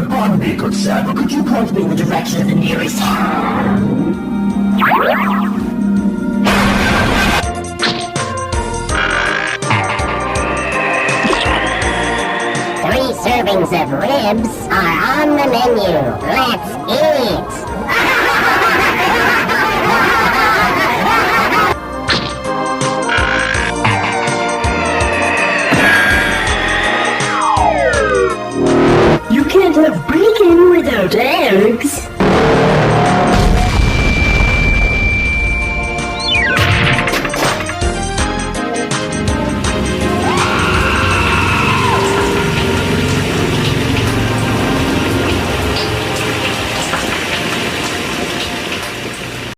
Pardon me, good sir, but could you point me in the direction of the nearest Three servings of ribs are on the menu. Let's eat!